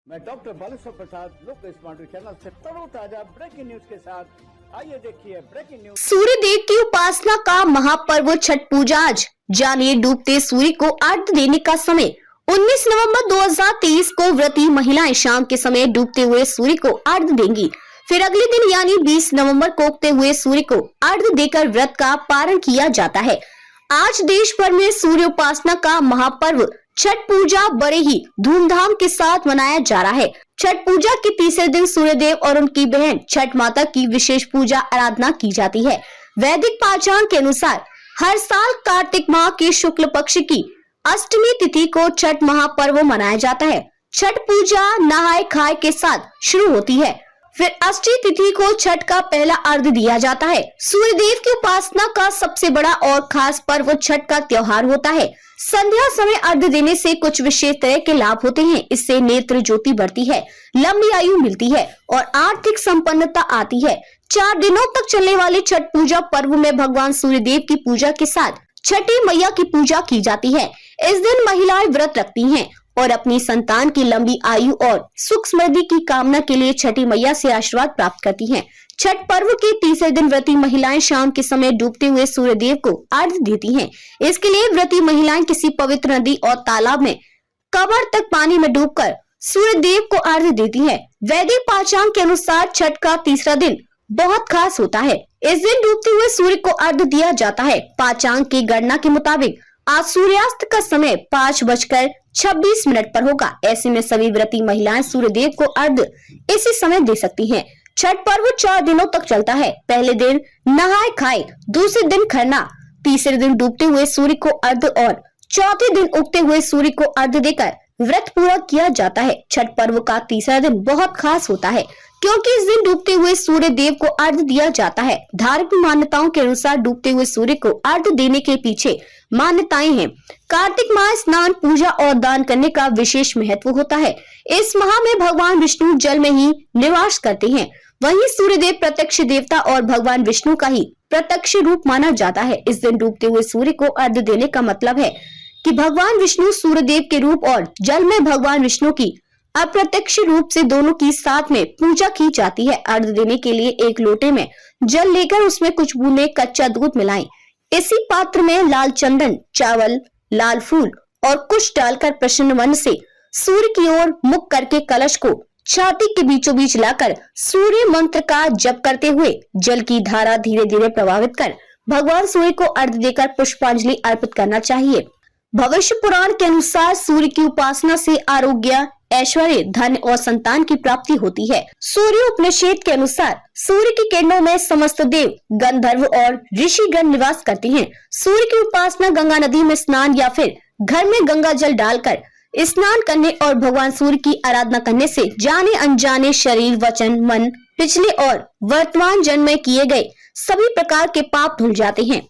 मैं डॉक्टर बालेश्वर प्रसाद लोक smart channel से ताजा ब्रेकिंग न्यूज के साथ आइए देखिए ब्रेकिंग न्यूज। सूर्य देव की उपासना का महापर्व छठ पूजा आज। जानिए डूबते सूर्य को अर्घ्य देने का समय। 19 नवंबर 2023 को व्रती महिलाएं शाम के समय डूबते हुए सूर्य को अर्घ्य देंगी। फिर अगले दिन यानी 20 नवंबर को उगते हुए सूर्य को अर्घ्य देकर व्रत का पारण किया जाता है। आज देश भर में सूर्य उपासना का महापर्व छठ पूजा बड़े ही धूमधाम के साथ मनाया जा रहा है। छठ पूजा के तीसरे दिन सूर्यदेव और उनकी बहन छठ माता की विशेष पूजा आराधना की जाती है। वैदिक पाचांग के अनुसार हर साल कार्तिक माह के शुक्ल पक्ष की अष्टमी तिथि को छठ महापर्व मनाया जाता है। छठ पूजा नहाय खाए के साथ शुरू होती है। फिर अष्टमी तिथि को छठ का पहला अर्घ्य दिया जाता है। सूर्यदेव की उपासना का सबसे बड़ा और खास पर्व छठ का त्योहार होता है। संध्या समय अर्घ्य देने से कुछ विशेष तरह के लाभ होते हैं। इससे नेत्र ज्योति बढ़ती है, लंबी आयु मिलती है और आर्थिक संपन्नता आती है। 4 दिनों तक चलने वाले छठ पूजा पर्व में भगवान सूर्यदेव की पूजा के साथ छठी मैया की पूजा की जाती है। इस दिन महिलाएं व्रत रखती हैं और अपनी संतान की लंबी आयु और सुख समृद्धि की कामना के लिए छठी मैया से आशीर्वाद प्राप्त करती हैं। छठ पर्व के तीसरे दिन व्रती महिलाएं शाम के समय डूबते हुए सूर्यदेव को अर्घ्य देती हैं। इसके लिए व्रती महिलाएं किसी पवित्र नदी और तालाब में कमर तक पानी में डूबकर सूर्यदेव को अर्घ्य देती हैं। वैदिक पाचांग के अनुसार छठ का तीसरा दिन बहुत खास होता है। इस दिन डूबते हुए सूर्य को अर्घ्य दिया जाता है। पाचांग की गणना के मुताबिक आज सूर्यास्त का समय 5:26 पर होगा। ऐसे में सभी व्रती महिलाएं सूर्यदेव को अर्घ्य इसी समय दे सकती हैं। छठ पर्व 4 दिनों तक चलता है। पहले दिन नहाय खाए, दूसरे दिन खरना, तीसरे दिन डूबते हुए सूर्य को अर्घ्य और चौथे दिन उगते हुए सूर्य को अर्घ्य देकर व्रत पूरा किया जाता है। छठ पर्व का तीसरा दिन बहुत खास होता है क्योंकि इस दिन डूबते हुए सूर्य देव को अर्घ्य दिया जाता है। धार्मिक मान्यताओं के अनुसार डूबते हुए सूर्य को अर्घ्य देने के पीछे मान्यताएं हैं। कार्तिक माह स्नान, पूजा और दान करने का विशेष महत्व होता है। इस माह में भगवान विष्णु जल में ही निवास करते हैं। वहीं सूर्यदेव प्रत्यक्ष देवता और भगवान विष्णु का ही प्रत्यक्ष रूप माना जाता है। इस दिन डूबते हुए सूर्य को अर्घ्य देने का मतलब है कि भगवान विष्णु सूर्यदेव के रूप और जल में भगवान विष्णु की अप्रत्यक्ष रूप से दोनों की साथ में पूजा की जाती है। अर्घ्य देने के लिए एक लोटे में जल लेकर उसमें कुछ बूंदे कच्चा दूध मिलाएं। इसी पात्र में लाल चंदन, चावल, लाल फूल और कुछ डालकर प्रसन्न मन से सूर्य की ओर मुख करके कलश को छाती के बीचों बीच लाकर सूर्य मंत्र का जप करते हुए जल की धारा धीरे धीरे प्रभावित कर भगवान सूर्य को अर्घ्य देकर पुष्पांजलि अर्पित करना चाहिए। भविष्य पुराण के अनुसार सूर्य की उपासना से आरोग्य, ऐश्वर्य, धन और संतान की प्राप्ति होती है। सूर्य उपनिषद के अनुसार सूर्य की किरणों में समस्त देव, गंधर्व और ऋषिगण निवास करते हैं। सूर्य की उपासना गंगा नदी में स्नान या फिर घर में गंगा जल डालकर स्नान करने और भगवान सूर्य की आराधना करने से जाने अनजाने शरीर, वचन, मन, पिछले और वर्तमान जन्म में किए गए सभी प्रकार के पाप धुल जाते हैं।